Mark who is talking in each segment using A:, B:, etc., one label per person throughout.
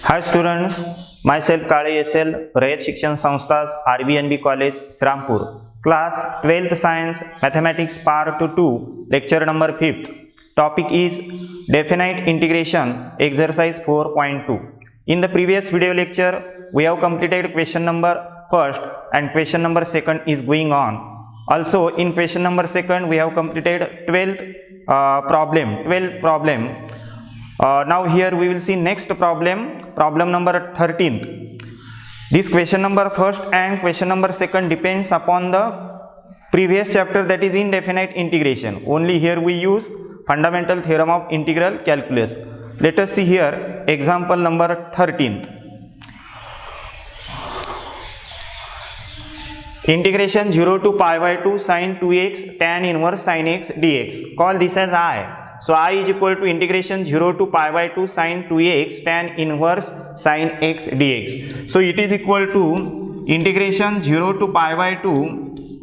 A: Hi students, myself Kale SL, Rayat Shikshan Sanstha's RBNB College, Srampur. Class 12th Science Mathematics Part 2, Lecture number 5th. Topic is Definite Integration, Exercise 4.2. In the previous video lecture, we have completed question number 1st and question number 2nd is going on. Also, in question number 2nd, we have completed 12th problem. Now here we will see next problem number 13th. This question number 1st and question number 2nd depends upon the previous chapter, that is indefinite integration. Only here we use fundamental theorem of integral calculus. Let us see here example number 13th. Integration 0 to pi by 2 sin 2x tan inverse sin x dx. Call this as I. So I is equal to integration 0 to pi by 2 sin 2x tan inverse sin x dx. So it is equal to integration 0 to pi by 2,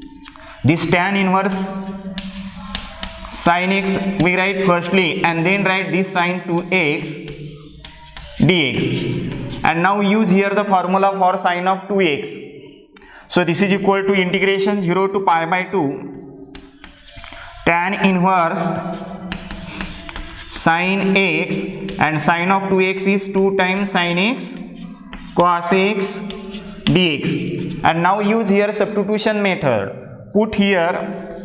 A: this tan inverse sin x we write firstly and then write this sin 2x dx, and now use here the formula for sin of 2x. So this is equal to integration 0 to pi by 2 tan inverse sin x, and sin of 2x is 2 times sin x cos x dx, and now use here substitution method. Put here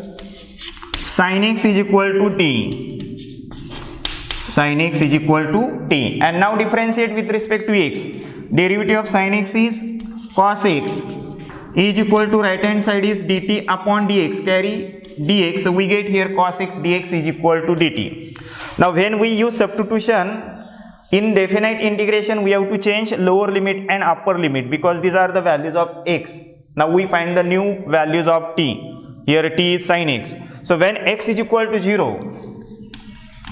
A: sin x is equal to t, sin x is equal to t, and now differentiate with respect to x. Derivative of sin x is cos x is equal to right hand side is dt upon dx, carry dx, so we get here cos x dx is equal to dt. Now when we use substitution in definite integration, we have to change lower limit and upper limit because these are the values of x. Now we find the new values of t. Here t is sin x. So when x is equal to 0,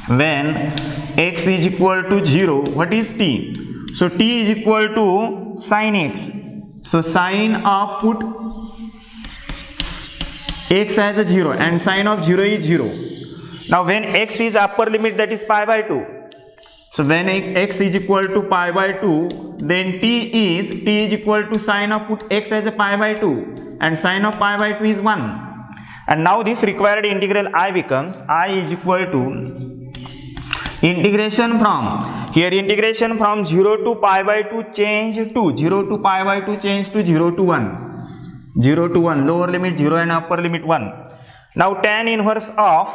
A: when x is equal to 0, what is t? So t is equal to sin x. So sin of put x as a 0 and sin of 0 is 0. Now when x is upper limit, that is pi by 2. So when x is equal to pi by 2, then t is equal to sin of put x as a pi by 2 and sin of pi by 2 is 1. And now this required integral I becomes I is equal to integration from, here integration from 0 to pi by 2 change to 0 to pi by 2 change to 0 to 1. 0 to 1, lower limit 0 and upper limit 1. Now tan inverse of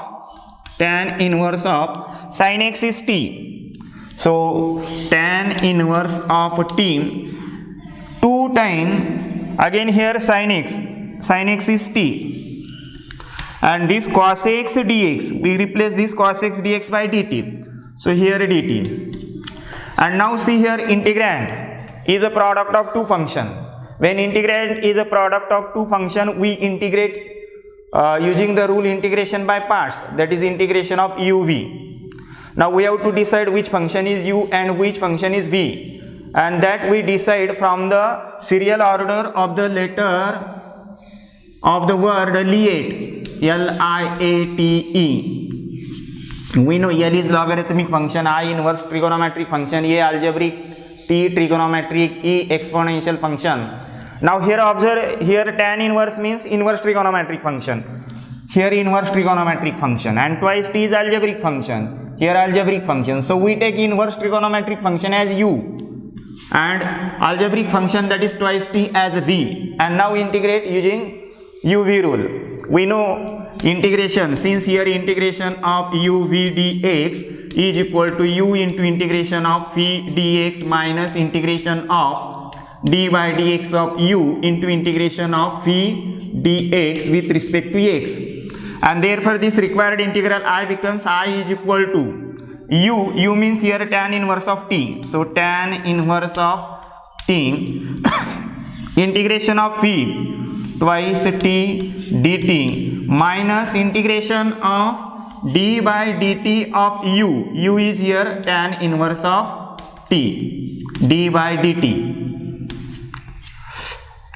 A: sin x is t. So tan inverse of t 2 times, again here sin x is t, and this cos x dx, we replace this cos x dx by dt. So here dt, and now see here integrand is a product of two function. When integrand is a product of two function, we integrate using the rule integration by parts, that is integration of uv. Now we have to decide which function is u and which function is v, and that we decide from the serial order of the letter of the word liate, L-I-A-T-E. We know L is logarithmic function, I inverse trigonometric function, A algebraic, T trigonometric, E exponential function. Now here observe, here tan inverse means inverse trigonometric function, here inverse trigonometric function, and twice T is algebraic function, here algebraic function. So we take inverse trigonometric function as u and algebraic function, that is twice T, as v, and now integrate using uv rule. We know integration, since here integration of uv dx is equal to u into integration of v dx minus integration of d by dx of u into integration of v dx with respect to x, and therefore this required integral I becomes I is equal to u means here tan inverse of t, so tan inverse of t integration of v twice t dt minus integration of d by dt of u is here tan inverse of t d by dt,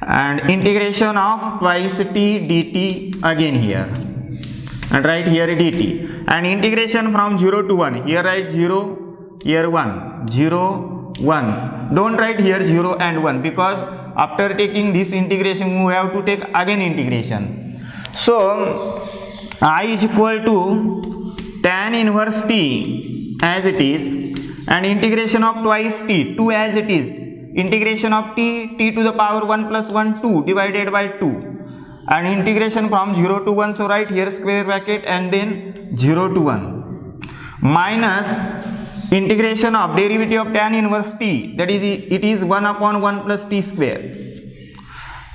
A: and integration of twice t dt again here, and write here dt, and integration from 0 to 1, here write 0, here 1, 0 1. Don't write here 0 and 1 because after taking this integration we have to take again integration. So I is equal to tan inverse t as it is and integration of twice t, 2 as it is, integration of t to the power 1 plus 1, 2 divided by 2, and integration from 0 to 1, so write here square bracket and then 0 to 1, minus integration of derivative of tan inverse t, that is it is 1 upon 1 plus t square,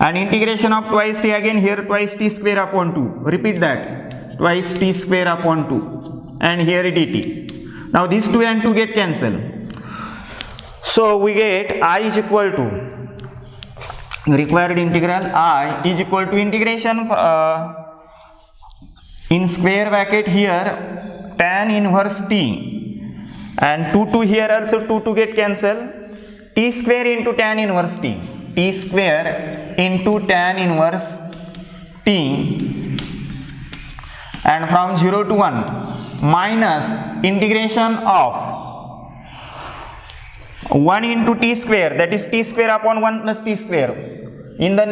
A: and integration of twice t, again here twice t square upon 2, repeat that, twice t square upon 2, and here dt. Now these 2 and 2 get cancelled, so we get I is equal to required integral I is equal to integration in square bracket here tan inverse t, and 2 here also 2 get cancelled, t square into tan inverse t square into tan inverse t, and from 0 to 1 minus integration of 1 into t square, that is t square upon 1 plus t square, in the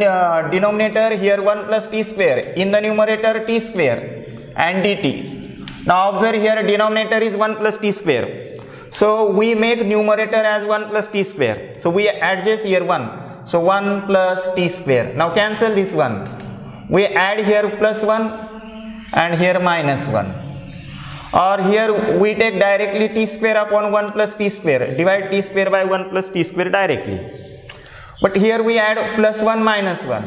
A: denominator here 1 plus t square, in the numerator t square and dt. Now observe here denominator is 1 plus t square, so we make numerator as 1 plus t square, so we adjust here 1, so 1 plus t square. Now cancel this one, we add here plus 1 and here minus 1, or here we take directly t square upon 1 plus t square, divide t square by 1 plus t square directly, but here we add plus 1 minus 1,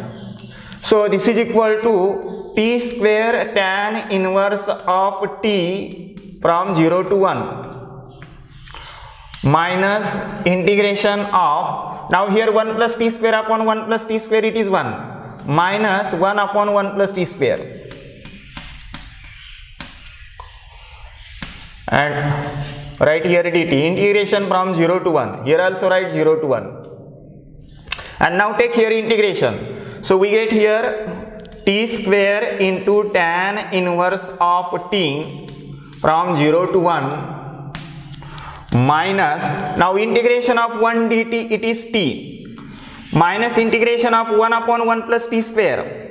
A: so this is equal to t square tan inverse of t from 0 to 1 minus integration of, now here 1 plus t square upon 1 plus t square it is 1, minus 1 upon 1 plus t square, and write here dt, integration from 0 to 1, here also write 0 to 1, and now take here integration, so we get here t square into tan inverse of t from 0 to 1 minus, now integration of 1 dt it is t, minus integration of 1 upon 1 plus t square,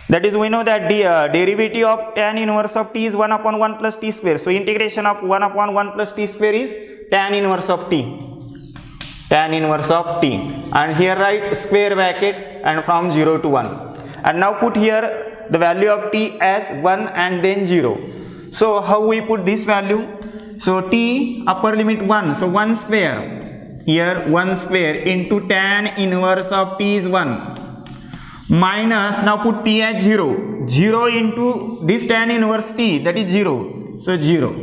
A: that is we know that the derivative of tan inverse of t is 1 upon 1 plus t square, so integration of 1 upon 1 plus t square is tan inverse of t, tan inverse of t, and here write square bracket and from 0 to 1, and now put here the value of t as 1 and then 0, so how we put this value, so t upper limit 1, so 1 square, here 1 square into tan inverse of t is 1, minus, now put t as 0, 0 into this tan inverse t, that is 0, so 0,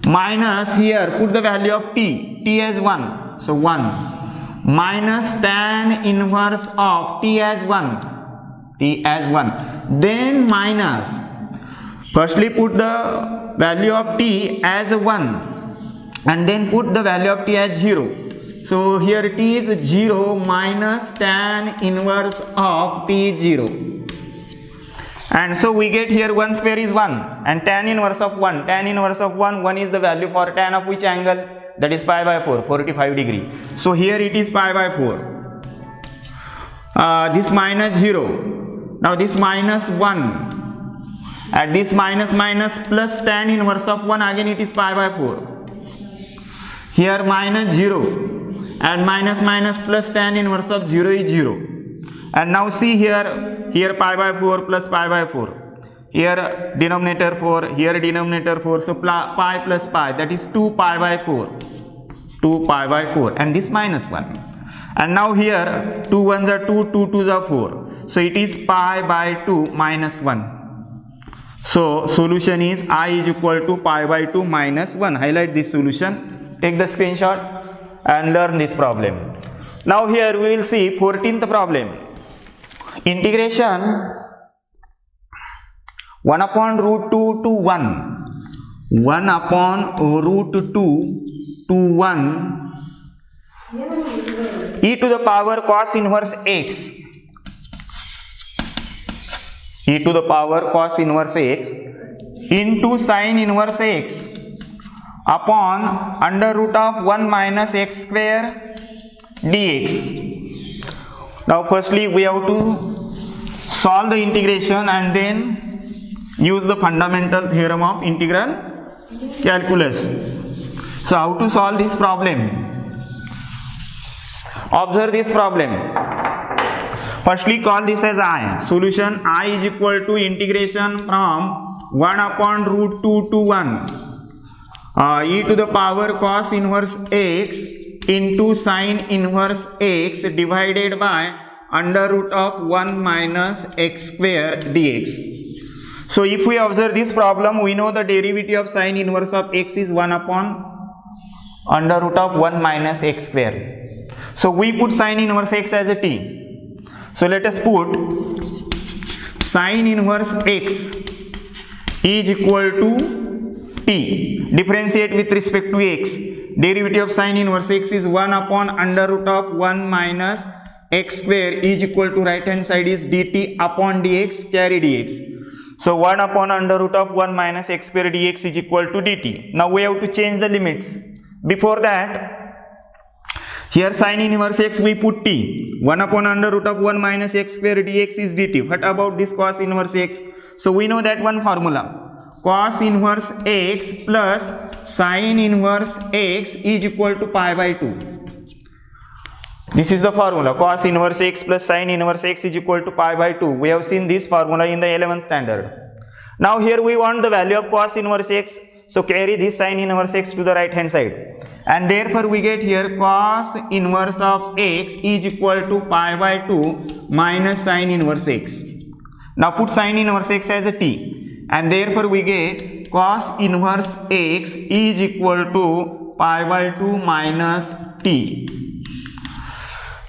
A: minus here put the value of t as 1, so 1, minus tan inverse of t as 1, then minus, firstly put the value of t as 1 and then put the value of t as 0. So here t is 0 minus tan inverse of t is 0, and so we get here 1 square is 1 and tan inverse of 1, tan inverse of 1 is the value for tan of which angle, that is pi by 4, 45 degree, so here it is pi by 4, this minus 0, now this minus 1, and this minus plus tan inverse of 1, again it is pi by 4, here minus 0 and minus plus tan inverse of 0 is 0, and now see here pi by 4 plus pi by 4, here denominator 4, here denominator 4, so pi plus pi, that is 2 pi by 4, and this minus 1, and now here 2 1s are 2, 2 2s are 4, so it is pi by 2 minus 1, so solution is I is equal to pi by 2 minus 1, highlight this solution, take the screenshot and learn this problem. Now here we will see 14th problem, integration 1 upon root 2 to 1 upon root 2 to 1 e to the power cos inverse x, e to the power cos inverse x into sin inverse x upon under root of 1 minus x square dx. Now firstly we have to solve the integration and then use the fundamental theorem of integral calculus. So how to solve this problem? Observe this problem. Firstly call this as I. Solution I is equal to integration from 1 upon root 2 to 1 e to the power cos inverse x into sin inverse x divided by under root of 1 minus x square dx. So if we observe this problem, we know the derivative of sin inverse of x is 1 upon under root of 1 minus x square. So we put sin inverse x as a t. So let us put sin inverse x is equal to t. Differentiate with respect to x. Derivative of sin inverse x is 1 upon under root of 1 minus x square is equal to right hand side is dt upon dx, carry dx. So 1 upon under root of 1 minus x square dx is equal to dt. Now we have to change the limits. Before that, here sin inverse x we put t. 1 upon under root of 1 minus x square dx is dt. What about this cos inverse x? So we know that one formula. Cos inverse x plus sin inverse x is equal to pi by 2. This is the formula. Cos inverse x plus sin inverse x is equal to pi by 2. We have seen this formula in the 11th standard. Now here we want the value of cos inverse x. So carry this sin inverse x to the right hand side. And therefore we get here cos inverse of x is equal to pi by 2 minus sin inverse x. Now put sin inverse x as a t. And therefore we get cos inverse x is equal to pi by 2 minus t.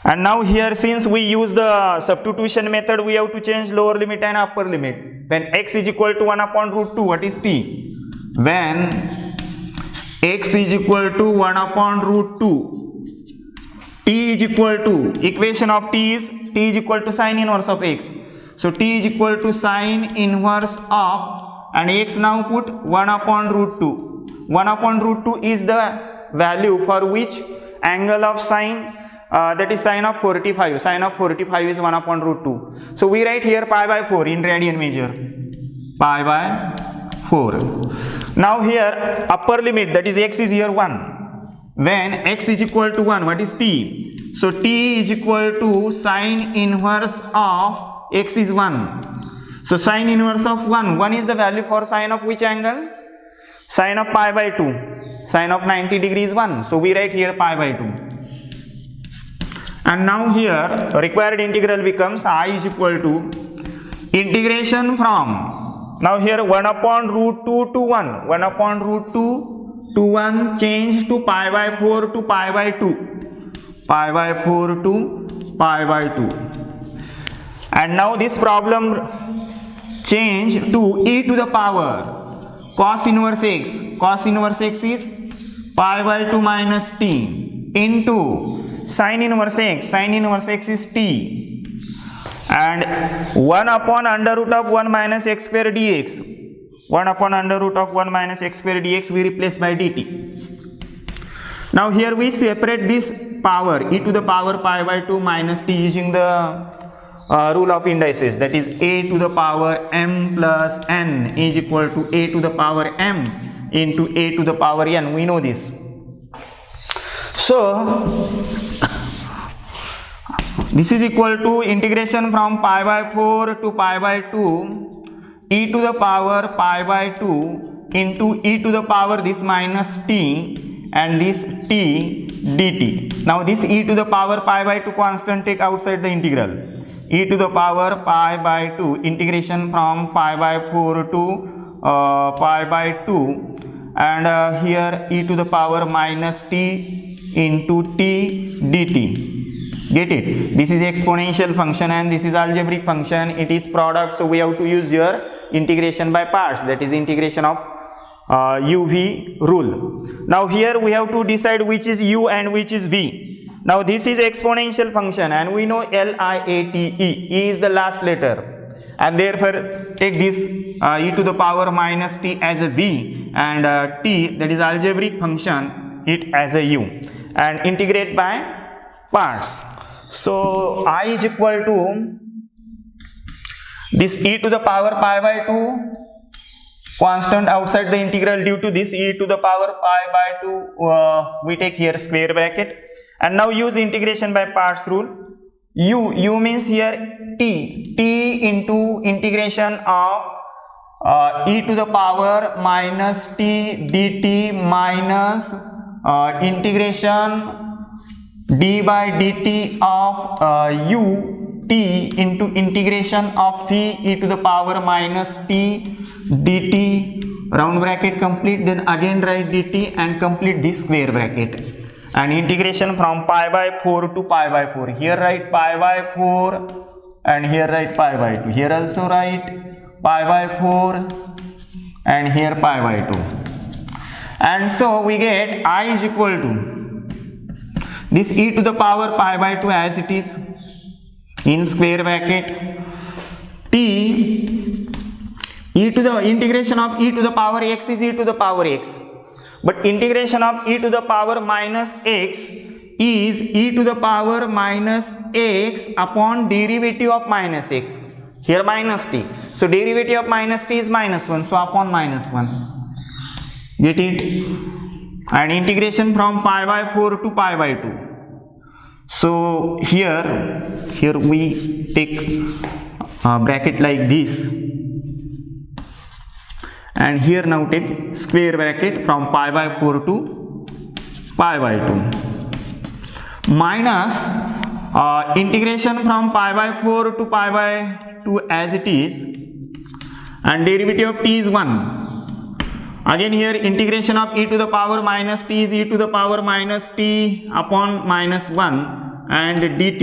A: And now here since we use the substitution method, we have to change lower limit and upper limit. When x is equal to 1 upon root 2, what is t? When x is equal to 1 upon root 2, t is equal to, equation of t is equal to sin inverse of x. So t is equal to sin inverse of, and x now put 1 upon root 2. 1 upon root 2 is the value for which angle of sine, that is sine of 45. Sine of 45 is 1 upon root 2. So we write here pi by 4 in radian measure. Pi by 4. Now here upper limit, that is x is here 1. When x is equal to 1, what is t? So t is equal to sine inverse of x is 1. So sine inverse of 1 is the value for sine of which angle? Sine of pi by 2. Sine of 90 degrees 1. So we write here pi by 2. And now here required integral becomes I is equal to integration from, now here 1 upon root 2 to 1. 1 upon root 2 to 1 change to pi by 4 to pi by 2. Pi by 4 to pi by 2. And now this problem change to e to the power cos inverse x. Cos inverse x is pi by 2 minus t into sin inverse x. Sin inverse x is t. And 1 upon under root of 1 minus x square dx. 1 upon under root of 1 minus x square dx we replace by dt. Now here we separate this power e to the power pi by 2 minus t using the rule of indices, that is a to the power m plus n is equal to a to the power m into a to the power n. We know this. So this is equal to integration from pi by 4 to pi by 2 e to the power pi by 2 into e to the power this minus t and this t dt. Now this e to the power pi by 2 constant take outside the integral. E to the power pi by 2 integration from pi by 4 to pi by 2 and here e to the power minus t into t dt. Get it? This is exponential function and this is algebraic function. It is product, so we have to use your integration by parts, that is integration of uv rule. Now here we have to decide which is u and which is v. Now this is exponential function and we know LIATE, E is the last letter, and therefore take this e to the power minus t as a v and t, that is algebraic function, it as a u, and integrate by parts. So I is equal to this e to the power pi by 2 constant outside the integral due to this e to the power pi by 2, we take here square bracket, and now use integration by parts rule. U means here t into integration of e to the power minus t dt minus integration d by dt of u t into integration of phi e to the power minus t dt, round bracket complete, then again write dt and complete this square bracket, and integration from pi by 4 to pi by 4. Here write pi by 4 and here write pi by 2. Here also write pi by 4 and here pi by 2. And so we get I is equal to this e to the power pi by 2 as it is in square bracket, t e to the integration of e to the power x is e to the power x, but integration of e to the power minus x is e to the power minus x upon derivative of minus x, here minus t, so derivative of minus t is minus 1, so upon minus 1, get it, and integration from pi by 4 to pi by 2. So here we take bracket like this, and here now take square bracket from pi by 4 to pi by 2 minus integration from pi by 4 to pi by 2 as it is, and derivative of t is 1. Again here integration of e to the power minus t is e to the power minus t upon minus 1 and dt,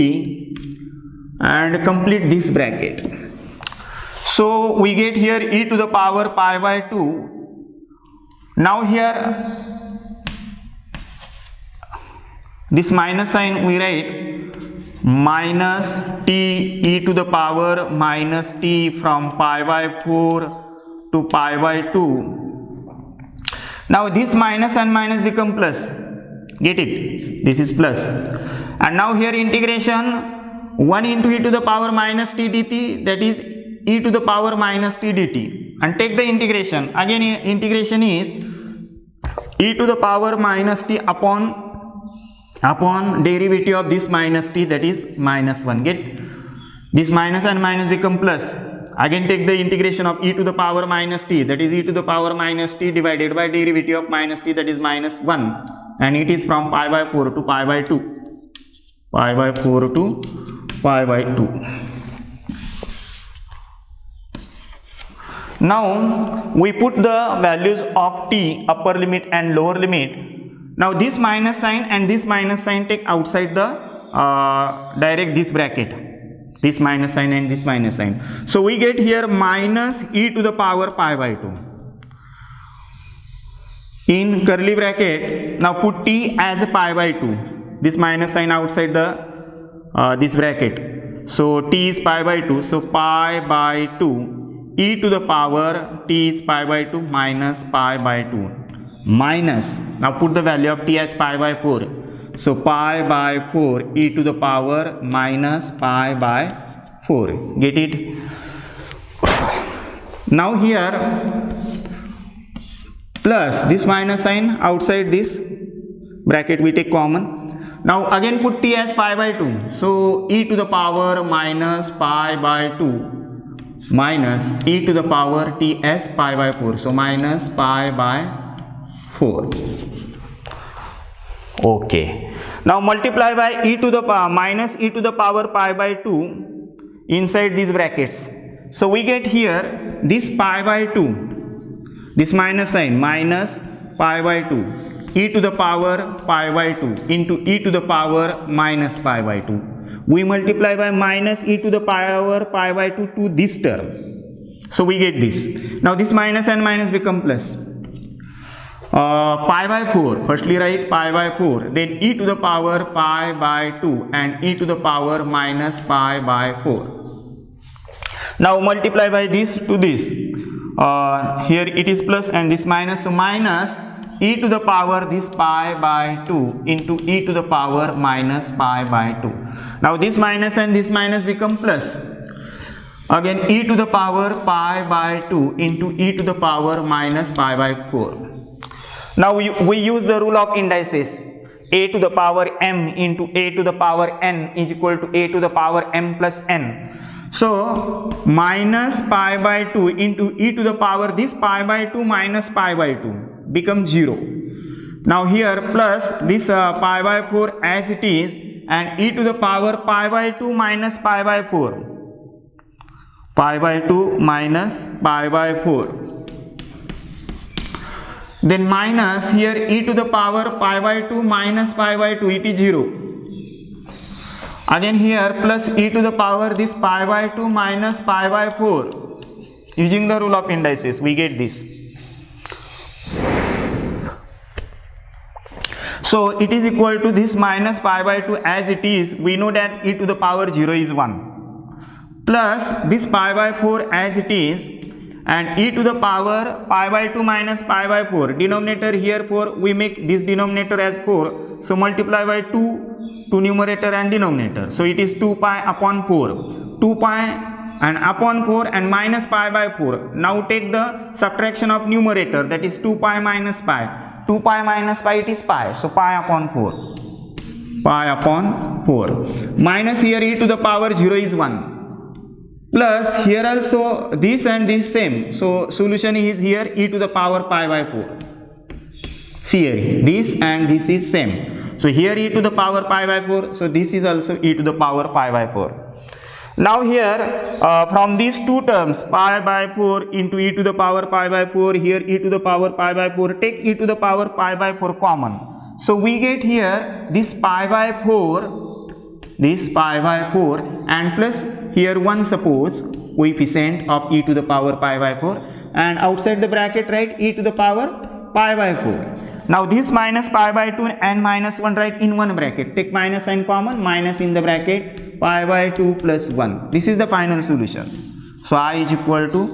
A: and complete this bracket. So we get here e to the power pi by 2. Now here this minus sign we write minus t e to the power minus t from pi by 4 to pi by 2. Now this minus and minus become plus, get it, this is plus, and now here integration 1 into e to the power minus t dt, that is e to the power minus t dt, and take the integration, again integration is e to the power minus t upon derivative of this minus t, that is minus 1, get this minus and minus become plus, again take the integration of e to the power minus t, that is e to the power minus t divided by derivative of minus t, that is minus 1, and it is from pi by 4 to pi by 2, pi by 4 to pi by 2. Now we put the values of t, upper limit and lower limit. Now this minus sign and this minus sign take outside the direct this bracket, this minus sign and this minus sign. So we get here minus e to the power pi by 2 in curly bracket. Now put t as pi by 2, this minus sign outside the this bracket, so t is pi by 2, so pi by 2 e to the power t is pi by 2 minus pi by 2 minus, now put the value of t as pi by 4, so pi by 4 e to the power minus pi by 4, get it. Now here plus this minus sign outside this bracket we take common. Now again put t as pi by 2, so e to the power minus pi by 2 minus e to the power t as pi by 4, so minus pi by 4. Okay, now multiply by e to the power minus e to the power pi by 2 inside these brackets. So we get here this pi by 2, this minus sign minus pi by 2 e to the power pi by 2 into e to the power minus pi by 2. We multiply by minus e to the power pi by 2 to this term. So we get this. Now this minus and minus become plus. Pi by 4, firstly write pi by 4, then e to the power pi by 2 and e to the power minus pi by 4. Now multiply by this to this, here it is plus and this minus, so minus e to the power this pi by 2 into e to the power minus pi by 2. Now this minus and this minus become plus. Again e to the power pi by 2 into e to the power minus pi by 4. Now we use the rule of indices. A to the power m into a to the power n is equal to a to the power m plus n. So minus pi by 2 into e to the power this pi by 2 minus pi by 2 becomes 0. Now here plus this pi by 4 as it is, and e to the power pi by 2 minus pi by 4. Pi by 2 minus pi by 4. Then minus here e to the power pi by 2 minus pi by 2, it is 0. Again here plus e to the power this pi by 2 minus pi by 4. Using the rule of indices we get this. So it is equal to this minus pi by 2 as it is. We know that e to the power 0 is 1. Plus this pi by 4 as it is, and e to the power pi by 2 minus pi by 4. Denominator here 4, we make this denominator as 4. So multiply by 2 to numerator and denominator. So it is 2 pi upon 4. 2 pi and upon 4 and minus pi by 4. Now take the subtraction of numerator, that is 2 pi minus pi. 2 pi minus pi, it is pi. So pi upon 4. Pi upon 4. Minus here e to the power 0 is 1. Plus here also this and this same. So solution is here e to the power pi by 4. See here, this and this is same. So here e to the power pi by 4. So this is also e to the power pi by 4. Now here from these two terms pi by 4 into e to the power pi by 4, here e to the power pi by 4, take e to the power pi by 4 common. So we get here this pi by 4, this pi by 4, and plus here 1 suppose coefficient of e to the power pi by 4, and outside the bracket write e to the power pi by 4. Now this minus pi by 2 and minus 1 write in one bracket. Take minus sign common, minus in the bracket pi by 2 plus 1. This is the final solution. So I is equal to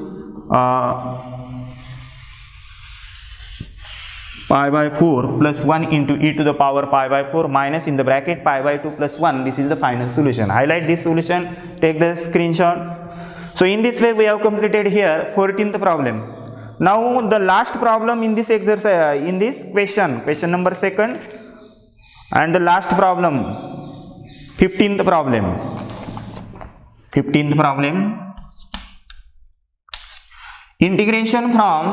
A: pi by 4 plus 1 into e to the power pi by 4 minus in the bracket pi by 2 plus 1. This is the final solution. Highlight this solution, take the screenshot. So in this way we have completed here 14th problem. Now the last problem in this exercise, in this question number 2nd, and the last problem, 15th problem. 15th problem. Integration from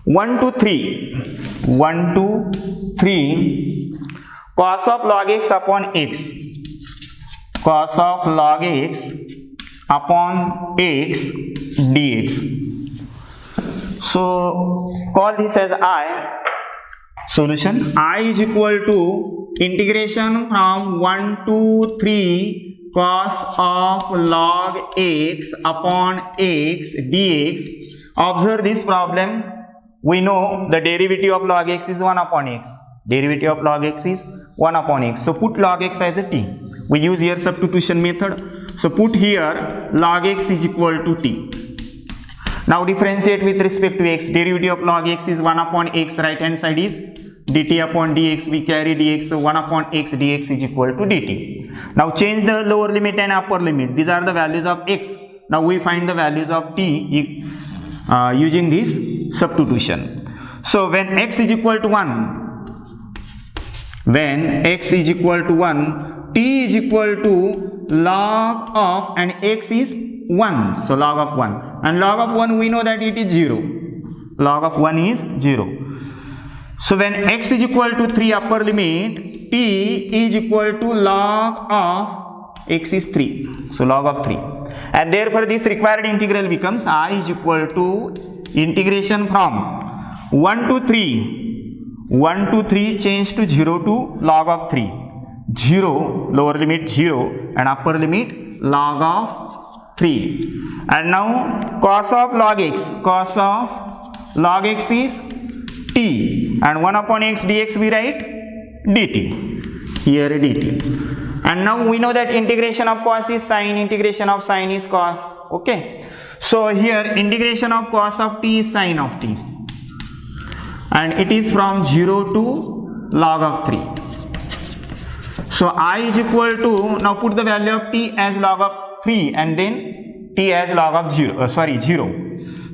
A: 1 to 3 cos of log x upon x, cos of log x upon x dx. So call this as I. Solution I is equal to integration from 1 to 3 cos of log x upon x dx. Observe this problem. We know the derivative of log x is 1 upon x. Derivative of log x is 1 upon x. So put log x as a t. We use here substitution method. So put here log x is equal to t. Now differentiate with respect to x. Derivative of log x is 1 upon x. Right hand side is dt upon dx. We carry dx. So 1 upon x dx is equal to dt. Now change the lower limit and upper limit. These are the values of x. Now we find the values of t using this substitution. So when x is equal to 1, when x is equal to 1, t is equal to log of, and x is 1, so log of 1, and log of 1 we know that it is 0. Log of 1 is 0. So when x is equal to 3 upper limit, t is equal to log of x is 3, so log of 3, and therefore this required integral becomes I is equal to integration from 1 to 3 change to 0 to log of 3, 0 lower limit 0 and upper limit log of 3. And now cos of log x, cos of log x is t, and 1 upon x dx we write dt, here dt. And now we know that integration of cos is sine, integration of sine is cos. Okay, so here integration of cos of t is sine of t, and it is from 0 to log of 3. So I is equal to, now put the value of t as log of 3 and then t as log of 0.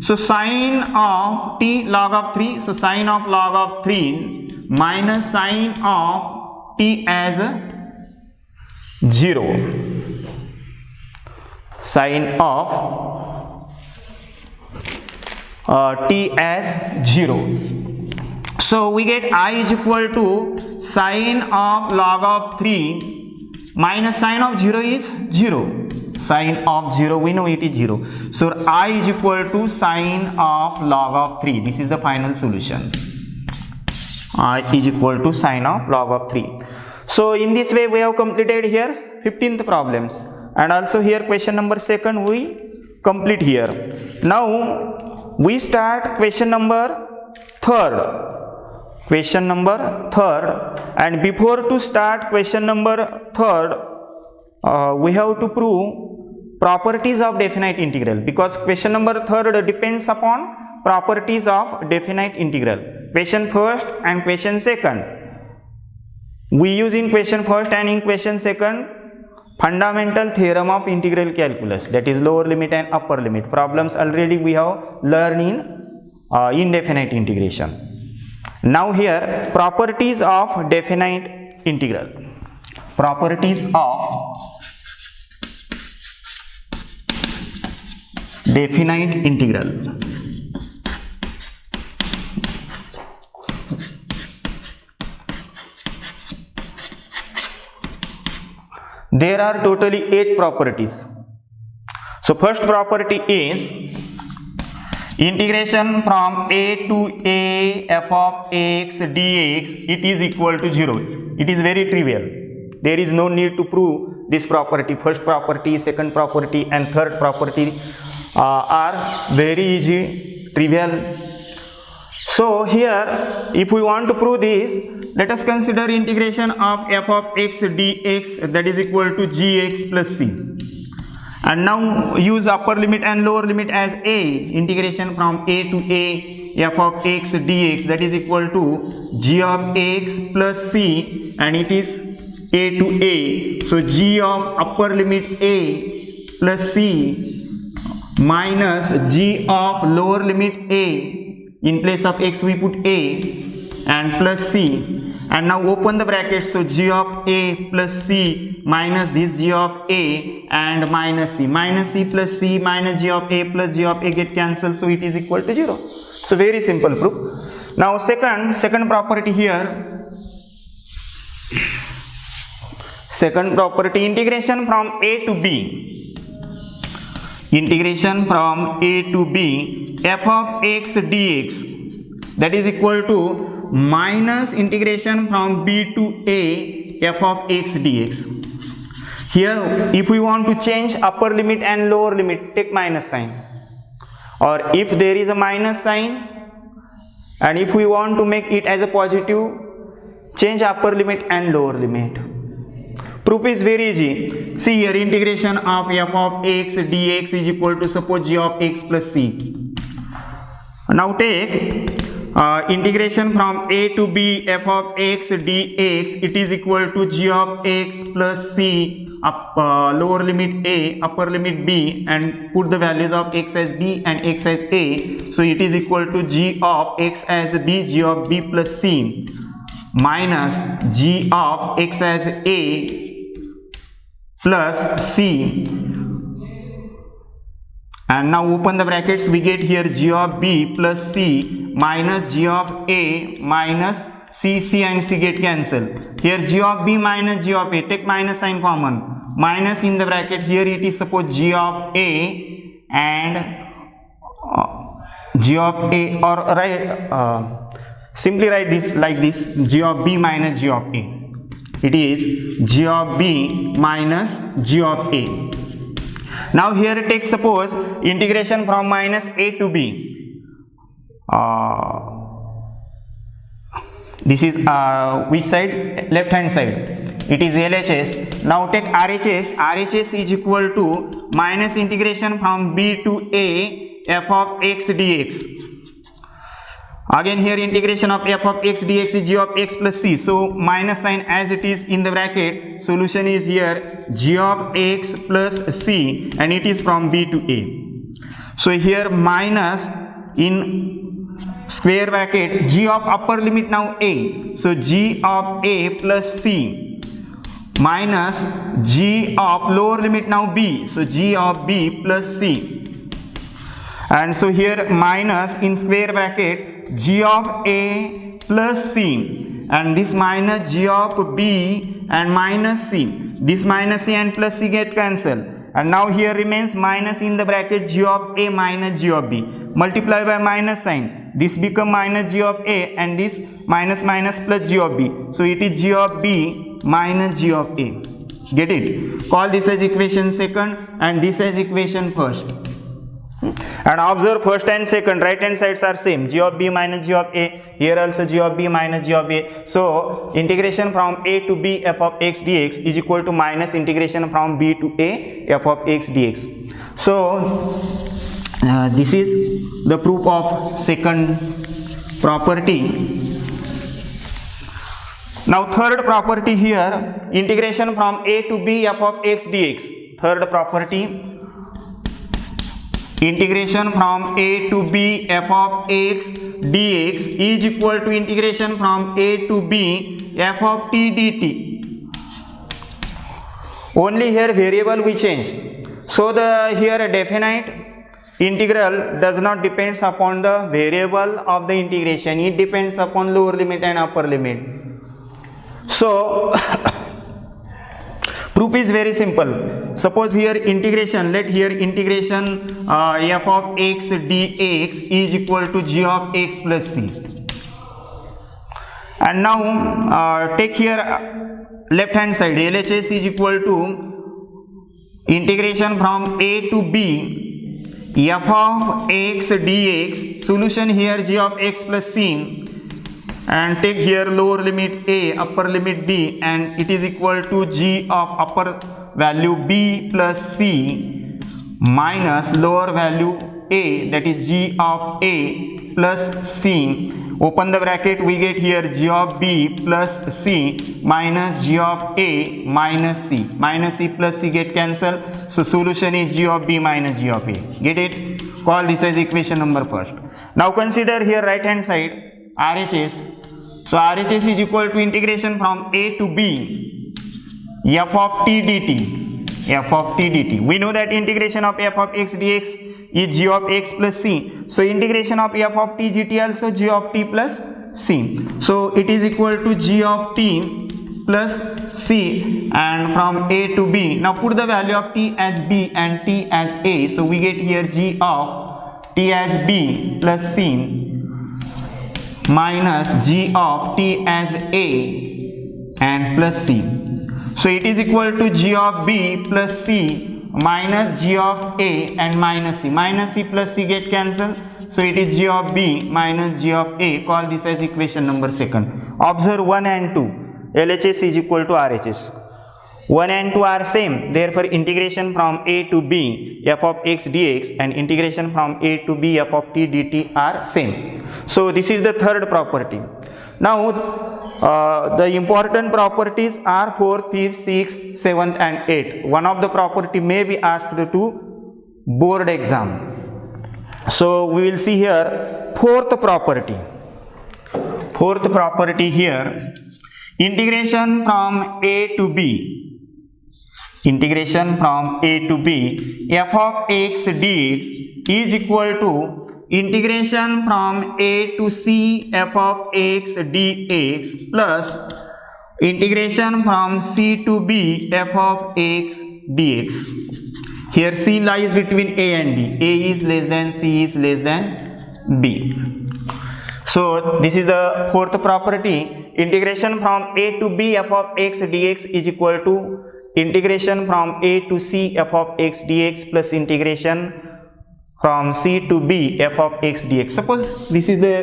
A: So sine of t log of 3, so sine of log of 3 minus sine of t as 0, sine of t as 0. So we get I is equal to sine of log of 3 minus sine of 0 is 0. Sine of 0, we know it is 0. So I is equal to sine of log of 3. This is the final solution. I is equal to sine of log of 3. So in this way we have completed here 15th problems, and also here question number 2nd we complete here. Now we start question number 3rd. Question number 3rd, and before to start question number 3rd, we have to prove properties of definite integral, because question number 3rd depends upon properties of definite integral. Question 1st and question 2nd, we use in question 1st and in question 2nd fundamental theorem of integral calculus, that is lower limit and upper limit. Problems already we have learned in indefinite integration. Now here properties of definite integral. Properties of definite integral. There are totally 8 properties. So first property is integration from a to a f of x dx, it is equal to 0. It is very trivial. There is no need to prove this property. First property, second property and third property are very easy, trivial. So here if we want to prove this, let us consider integration of f of x dx, that is equal to gx plus c. And now use upper limit and lower limit as a. Integration from a to a f of x dx, that is equal to g of x plus c, and it is a to a. So g of upper limit a plus c minus g of lower limit a. In place of x we put a and plus c, and now open the brackets. So g of a plus c minus this g of a and minus c plus c minus g of a plus g of a get cancelled, so it is equal to 0. So very simple proof. Now second property here, second property, integration from a to b. Integration from a to b f of x dx, that is equal to minus integration from b to a f of x dx. Here if we want to change upper limit and lower limit, take minus sign, or if there is a minus sign and if we want to make it as a positive, change upper limit and lower limit. Proof is very easy. See here, integration of f of x dx is equal to, suppose, g of x plus c. Now take integration from a to b f of x dx, it is equal to g of x plus c, lower limit a, upper limit b, and put the values of x as b and x as a. So it is equal to g of x as b, g of b plus c, minus g of x as a plus c, and now open the brackets. We get here g of b plus c minus g of a minus c, c and c get cancelled. Here g of b minus g of a, take minus sign common, minus in the bracket. Here it is, suppose, g of a and g of a, or write simply write this like this, g of b minus g of a. It is g of b minus g of a. Now here take, suppose, integration from minus a to b. This is which side? Left hand side. it is LHS. Now take RHS. RHS is equal to minus integration from B to A f of x dx. Again here integration of f of x dx is g of x plus c. So minus sign as it is in the bracket. Solution is here g of x plus c and it is from B to A. So here minus in square bracket g of upper limit now a. So g of a plus c minus g of lower limit now b. So g of b plus c. And so here minus in square bracket g of a plus c and this minus g of b and minus c. This minus c and plus c get cancelled. And now here remains minus in the bracket g of a minus g of b. Multiply by minus sign. This become minus g of a and this minus minus plus g of b. So it is g of b minus g of a. Get it? Call this as equation second and this as equation first. And observe first and second right hand sides are same, g of b minus g of a, here also g of b minus g of a. So integration from a to b f of x dx is equal to minus integration from b to a f of x dx. So this is the proof of second property. Now third property here, integration from a to b f of x dx. Third property, integration from a to b f of x dx is equal to integration from a to b f of t dt. Only here variable we change. So the here definite integral does not depends upon the variable of the integration. It depends upon lower limit and upper limit. So proof is very simple. Suppose here integration, let here integration f of x dx is equal to g of x plus c. And now take here left hand side, LHS is equal to integration from a to b f of x dx. Solution here g of x plus c. And take here lower limit a, upper limit b, and it is equal to g of upper value b plus c minus lower value a, that is g of a plus c. Open the bracket, we get here g of b plus c minus g of a minus c. Minus c plus c get cancelled. So solution is g of b minus g of a. Get it? Call this as equation number first. Now consider here right hand side RHS. So RHS is equal to integration from a to b f of t dt. F of t dt. We know that integration of f of x dx is g of x plus c. So integration of f of t gt also g of t plus c. So it is equal to g of t plus c and from a to b. Now put the value of t as b and t as a. So we get here g of t as b plus c minus g of t as a and plus c. So it is equal to g of b plus c minus g of a and minus c. Minus c plus c get cancelled. So it is g of b minus g of a. Call this as equation number second. Observe 1 and 2. LHS is equal to RHS. 1 and 2 are same. Therefore integration from a to b f of x dx and integration from a to b f of t dt are same. So this is the third property. Now the important properties are 4th, 5th, 6th, 7th and 8th. One of the property may be asked to board exam. So we will see here 4th property. 4th property here, integration from a to b. Integration from a to b f of x dx is equal to integration from a to c f of x dx plus integration from c to b f of x dx. Here c lies between a and b. A is less than c is less than b. So this is the 4th property. Integration from a to b f of x dx is equal to integration from a to c f of x dx plus integration from c to b f of x dx. Suppose this is the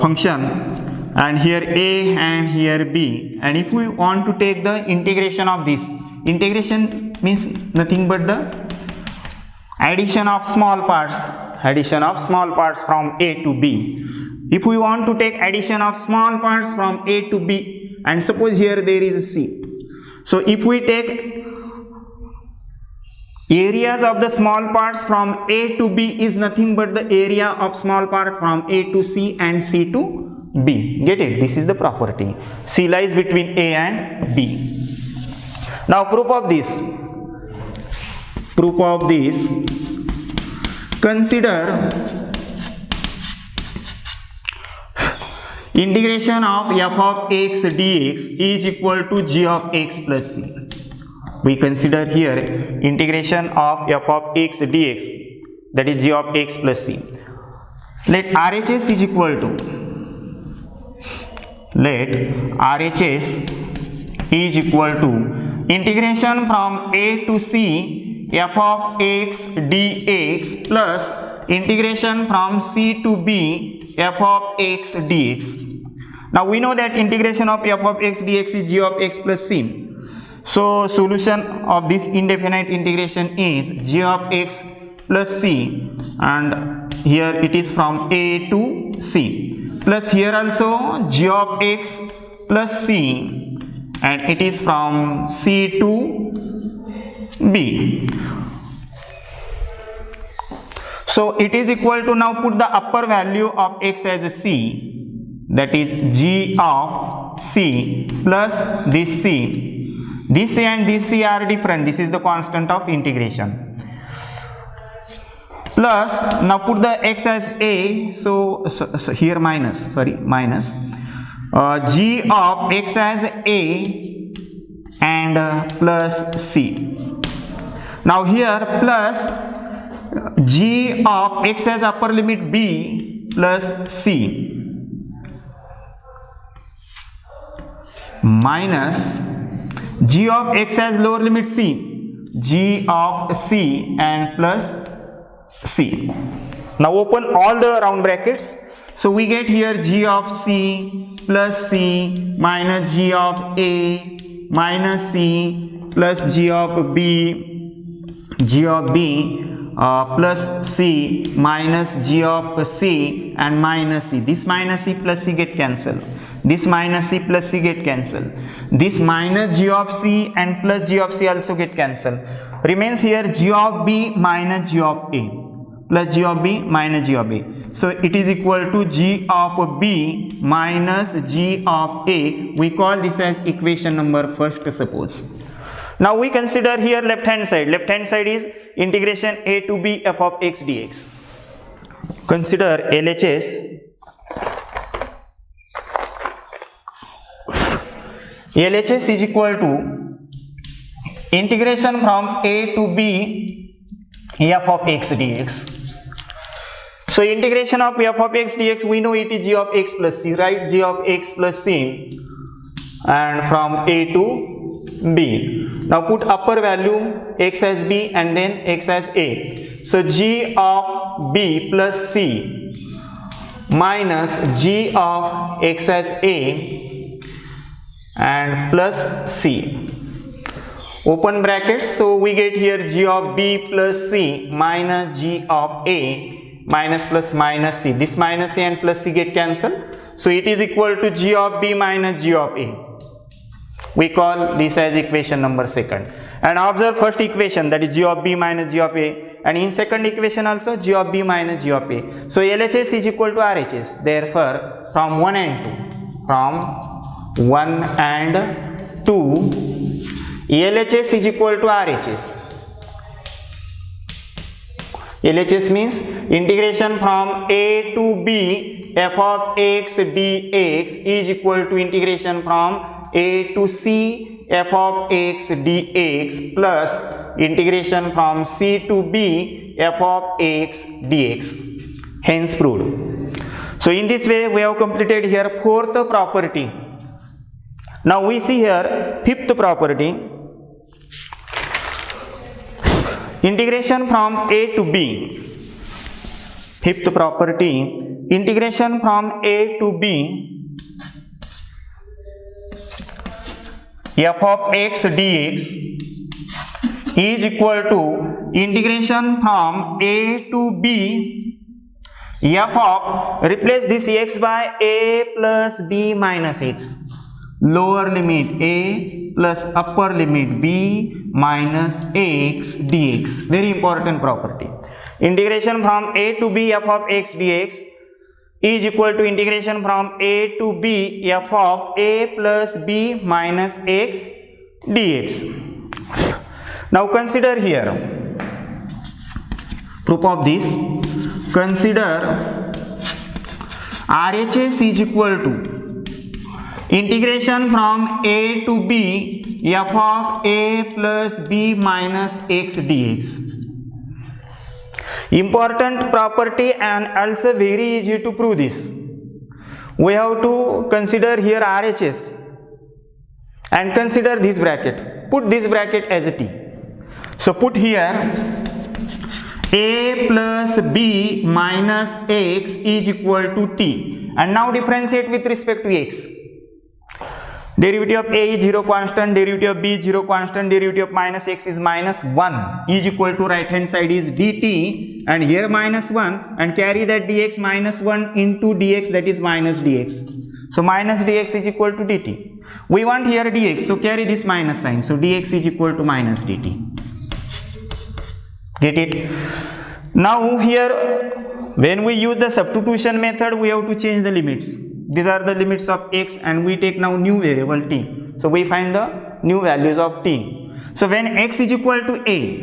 A: function and here a and here b, and if we want to take the integration of this, integration means nothing but the addition of small parts from a to b. If we want to take addition of small parts from a to b, and suppose here there is a c, so if we take areas of the small parts from a to b is nothing but the area of small part from a to c and c to b. Get it? This is the property. C lies between a and b. Now proof of this. Consider integration of f of x dx is equal to g of x plus c. We consider here integration of f of x dx, that is g of x plus c. Let RHS is equal to, integration from a to c f of x dx plus integration from c to b f of x dx. Now we know that integration of f of x dx is g of x plus c. So solution of this indefinite integration is g of x plus c, and here it is from a to c, plus here also g of x plus c, and it is from c to b. So it is equal to, now put the upper value of x as c, that is g of c plus this c. This c and this c are different. This is the constant of integration. Plus, now put the x as a, so here minus g of x as a and plus c. Now here plus g of x as upper limit b plus c minus g of x as lower limit c, g of c and plus c. Now open all the round brackets. So we get here g of c plus c minus g of a minus c plus g of b plus c minus g of c and minus c. This minus c plus c get cancelled. This minus c plus c get cancelled. This minus g of c and plus g of c also get cancelled. Remains here g of b minus g of a plus g of b minus g of a. So it is equal to g of b minus g of a. We call this as equation number first, suppose. Now we consider here left hand side. Left hand side is integration a to b f of x dx. Consider LHS. LHS is equal to integration from a to b f of x dx. So integration of f of x dx, we know it is g of x plus c, right? G of x plus c, and from a to b. Now put upper value x as b and then x as a. So g of b plus c minus g of x as a and plus c. Open brackets. So we get here g of b plus c minus g of a minus plus minus c. This minus c and plus c get cancelled. So it is equal to g of b minus g of a. We call this as equation number second. And observe first equation, that is g of b minus g of a, and in second equation also g of b minus g of a. So LHS is equal to RHS. Therefore from 1 and 2 LHS is equal to RHS. LHS means integration from a to b f of x dx is equal to integration from a to c f of x dx plus integration from c to b f of x dx. Hence proved. So in this way we have completed here fourth property. Now we see here fifth property. Integration from a to b. Fifth property, integration from a to b f of x dx is equal to integration from a to b f of, replace this x by a plus b minus x, lower limit a plus upper limit b minus x dx. Very important property. Integration from a to b f of x dx is equal to integration from a to b f of a plus b minus x dx. Now consider here proof of this. Consider RHS is equal to integration from a to b f of a plus b minus x dx. Important property and also very easy to prove this. We have to consider here RHS and consider this bracket. Put this bracket as a t. So put here a plus b minus x is equal to t, and now differentiate with respect to x. Derivative of a is 0 constant, derivative of b is 0 constant, derivative of minus x is minus 1 is equal to right hand side is dt, and here minus 1, and carry that dx minus 1 into dx, that is minus dx. So minus dx is equal to dt. We want here dx, so carry this minus sign, so dx is equal to minus dt. Get it? Now here when we use the substitution method, we have to change the limits. These are the limits of x, and we take now new variable t. So we find the new values of t. So when x is equal to a,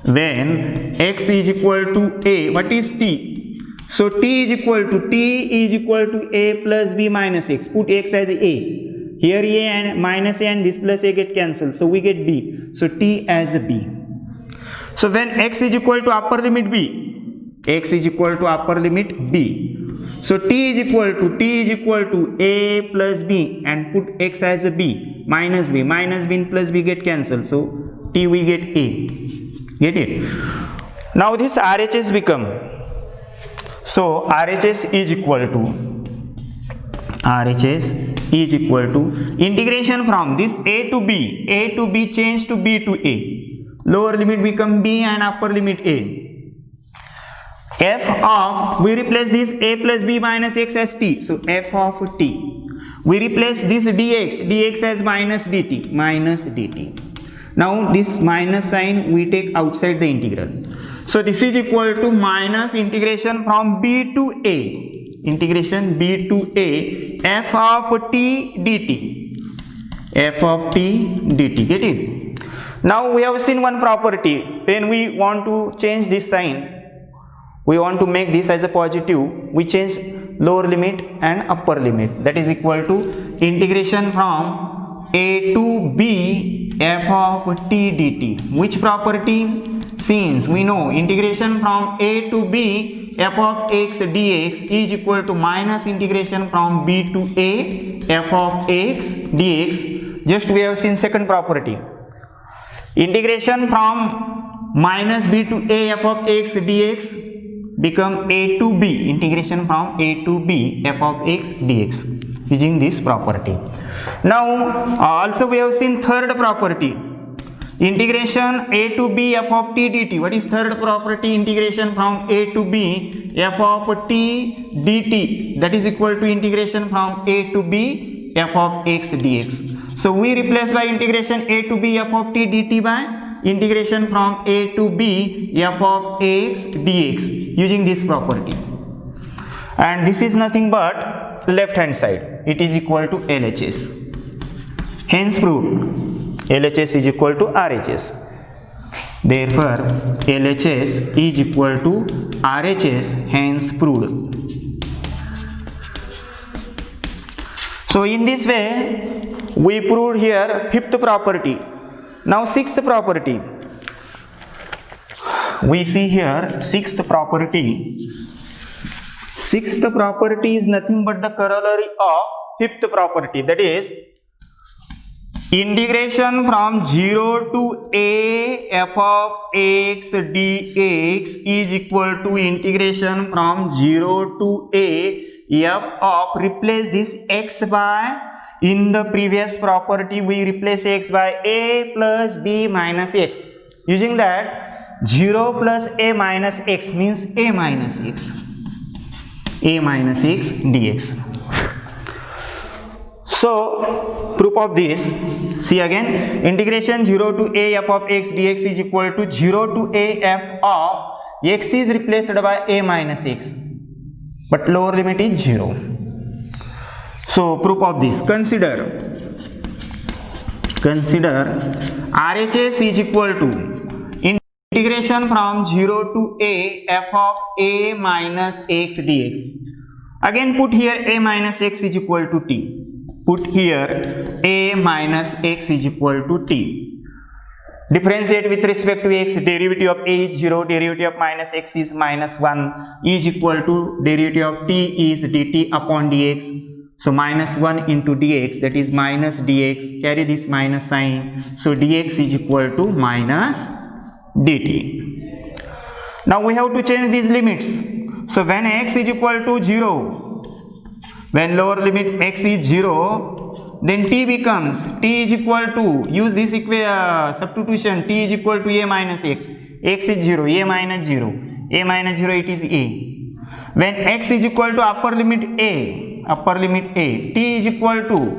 A: when x is equal to a, what is t? So t is equal to a plus b minus x. Put x as a. Here a and minus a and this plus a get cancelled. So we get b. So t as a b. So when x is equal to upper limit b, x is equal to upper limit b. So t is equal to a plus b, and put x as a b, minus b plus b get cancelled. So t we get a. Get it? Now this RHS become, so RHS is equal to integration from this a to b change to b to a. Lower limit become b and upper limit a. F of, we replace this a plus b minus x as t. So f of t. We replace this dx as minus dt. Now this minus sign we take outside the integral. So this is equal to minus integration from b to a. Integration b to a f of t dt. F of t dt. Get it? Now we have seen one property. When we want to change this sign, we want to make this as a positive, we change lower limit and upper limit. That is equal to integration from a to b f of t dt. Which property? Since we know integration from a to b f of x dx is equal to minus integration from b to a f of x dx. Just we have seen second property. Integration from minus b to a f of x dx become a to b, integration from a to b f of x dx, using this property. Now also we have seen third property, integration a to b f of t dt. What is third property? Integration from a to b f of t dt, that is equal to integration from a to b f of x dx. So we replace by integration a to b f of t dt by integration from a to b f of x dx, using this property. And this is nothing but left hand side, it is equal to LHS. Hence proved LHS is equal to RHS. Therefore LHS is equal to RHS, hence proved. So in this way we proved here fifth property. Now sixth property. We see here sixth property. Sixth property is nothing but the corollary of fifth property, that is integration from 0 to a f of x dx is equal to integration from 0 to a f of, replace this x by In the previous property, we replace x by a plus b minus x. Using that, 0 plus a minus x means a minus x. A minus x dx. So, proof of this, see again, integration 0 to a f of x dx is equal to 0 to a f of x is replaced by a minus x, but lower limit is 0. So, proof of this, consider RHS is equal to integration from 0 to a f of a minus x dx. Again put here a minus x is equal to t. Put here a minus x is equal to t. Differentiate with respect to x, derivative of a is 0, derivative of minus x is minus 1 is equal to derivative of t is dt upon dx. So minus 1 into dx, that is minus dx, carry this minus sign. So dx is equal to minus dt. Now we have to change these limits. So when x is equal to 0, when lower limit x is 0, then t becomes, t is equal to, use this substitution, t is equal to a minus x is 0, a minus 0, it is a. When x is equal to upper limit a, t is equal to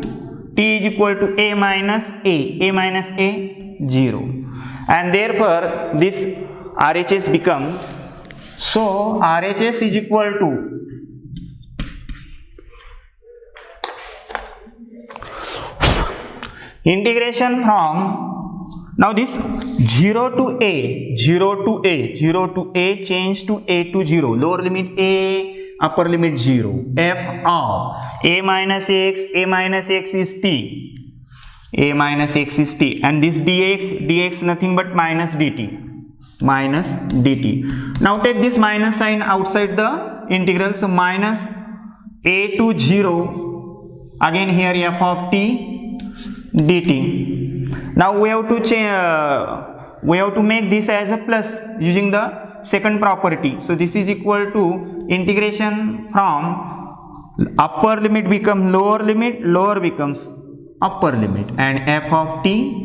A: a minus a 0. And therefore this RHS becomes, so RHS is equal to integration from, now this 0 to a change to a to 0, lower limit a, upper limit 0, f of a minus x is t, and this dx nothing but minus dt. Now take this minus sign outside the integral, so minus a to 0, again here f of t dt. Now we have to change, we have to make this as a plus using the second property. So this is equal to integration from upper limit becomes lower limit, lower becomes upper limit, and f of t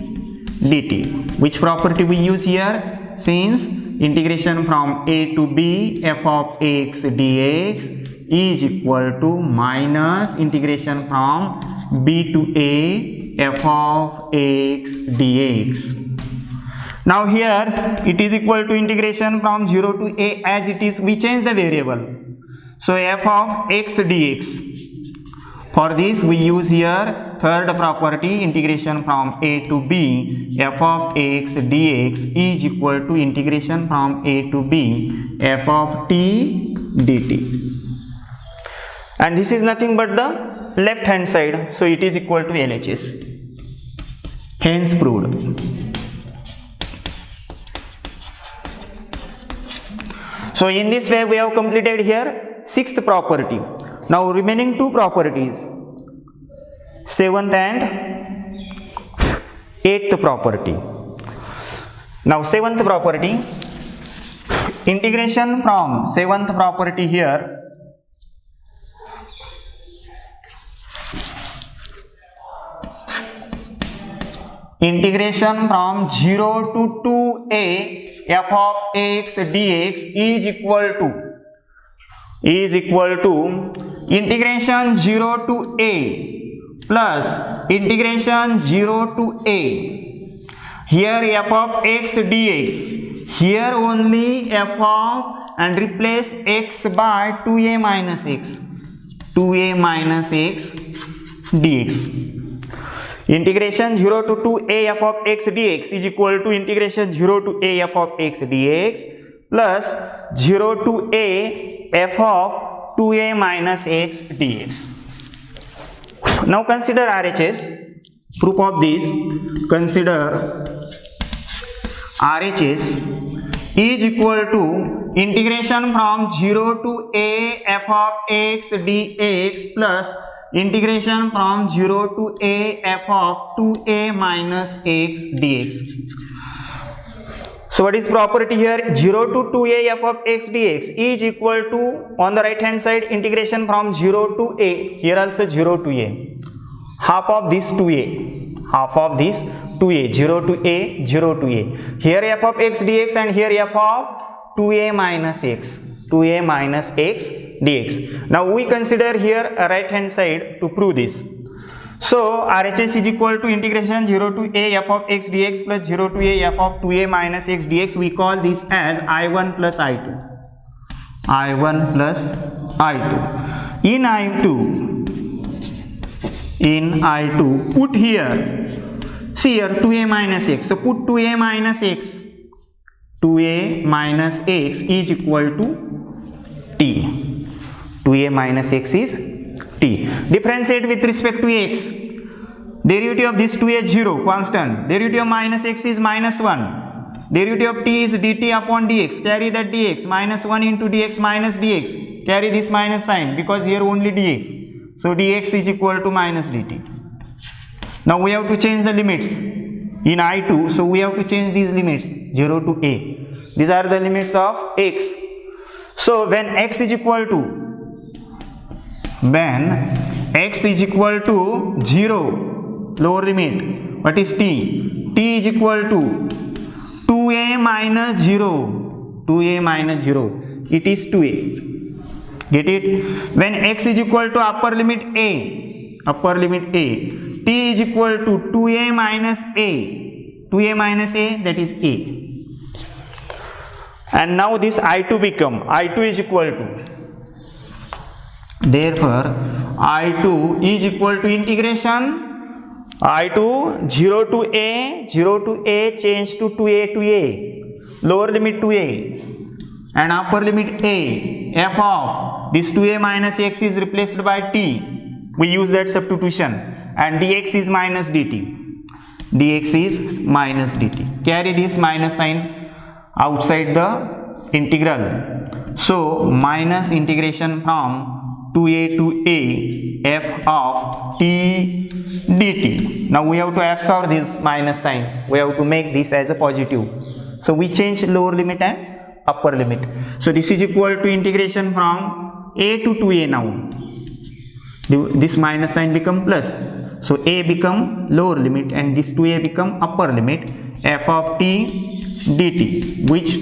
A: dt. Which property we use here? Since integration from a to b f of x dx is equal to minus integration from b to a f of x dx. Now here it is equal to integration from 0 to a, as it is, we change the variable. So f of x dx. For this we use here third property, integration from a to b f of x dx is equal to integration from a to b f of t dt. And this is nothing but the left hand side, so it is equal to LHS. Hence proved. So in this way we have completed here sixth property. Now remaining two properties, seventh and eighth property. Now seventh property, integration from seventh property here, integration from 0 to 2a f of x dx is equal to integration 0 to a plus integration 0 to a. Here f of x dx, here only f of, and replace x by 2a minus x dx. Integration 0 to 2a f of x dx is equal to integration 0 to a f of x dx plus 0 to a f of 2a minus x dx. Now consider RHS. Proof of this, consider RHS is equal to integration from 0 to a f of x dx plus integration from 0 to a f of 2a minus x dx. So what is property here? 0 to 2a f of x dx is equal to, on the right hand side, integration from 0 to a, here also 0 to a. half of this 2a, half of this 2a, 0 to a, 0 to a. Here f of x dx and here f of 2a minus x, 2a minus x dx. Now we consider here a right hand side to prove this. So RHS is equal to integration 0 to a f of x dx plus 0 to a f of 2a minus x dx. We call this as I1 plus I2. I1 plus I2. In I2, put here, see here 2a minus x. So put 2a minus x. 2a minus x is equal to t. 2a minus x is t. Differentiate with respect to x. Derivative of this 2a is 0, constant. Derivative of minus x is minus 1. Derivative of t is dt upon dx. Carry that dx. Minus 1 into dx minus dx. Carry this minus sign because here only dx. So dx is equal to minus dt. Now we have to change the limits in I2. So we have to change these limits 0 to a. These are the limits of x. So when x is equal to 0, lower limit, what is t? T is equal to 2a minus 0. 2a minus 0. It is 2a. Get it? When x is equal to upper limit a, t is equal to 2a minus a. 2a minus a, that is a. And now this I2 is equal to, therefore I2 is equal to integration I2 0 to a change to 2a to a, lower limit 2a and upper limit a, f of this 2a minus x is replaced by t. We use that substitution and dx is minus dt. Carry this minus sign outside the integral. So minus integration from 2a to a f of t dt. Now we have to absorb this minus sign. We have to make this as a positive. So we change lower limit and upper limit. So this is equal to integration from a to 2a now. This minus sign become plus. So a become lower limit and this 2a become upper limit, f of t dt. Which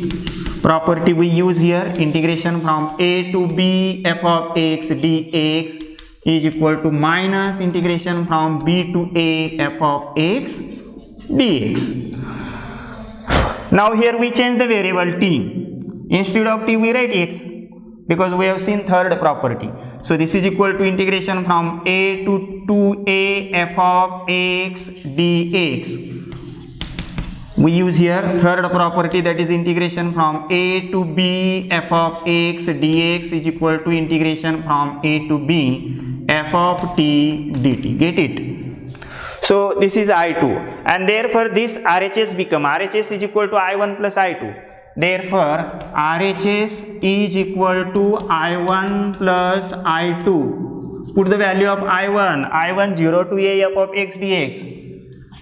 A: property we use here? Integration from a to b f of x dx is equal to minus integration from b to a f of x dx. Now here we change the variable t. Instead of t we write x because we have seen third property. So this is equal to integration from a to 2a f of x dx. We use here third property, that is integration from a to b f of x dx is equal to integration from a to b f of t dt. Get it? So this is I2 and therefore this RHS is equal to I1 plus I2. Therefore RHS is equal to I1 plus I2. Put the value of I1 0 to a f of x dx,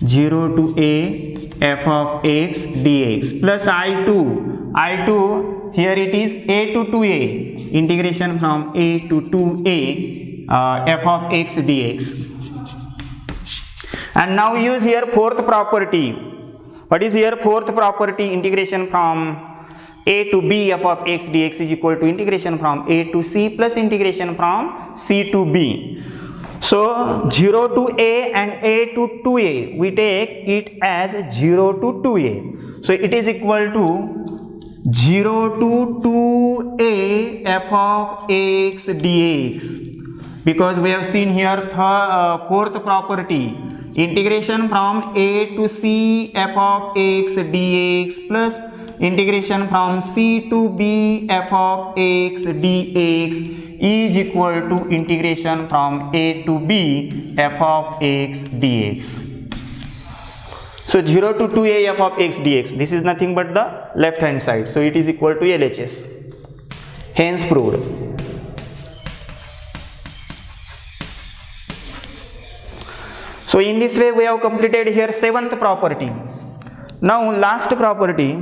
A: 0 to a f of x dx plus I2 here it is a to 2a, integration from a to 2a f of x dx. And now use here fourth property. What is here fourth property? Integration from a to b f of x dx is equal to integration from a to c plus integration from c to b. So 0 to a and a to 2a, we take it as 0 to 2a. So it is equal to 0 to 2a f of x dx. Because we have seen here fourth property, integration from a to c f of x dx plus integration from c to b f of x dx is equal to integration from a to b f of x dx. So 0 to 2a f of x dx, this is nothing but the left hand side. So it is equal to LHS. Hence proved. So in this way we have completed here seventh property. Now last property,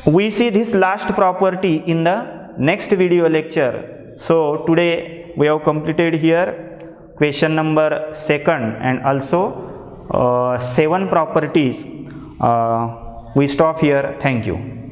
A: we see this last property in the next video lecture. So today we have completed here question number 2 and also 7 properties. We stop here. Thank you.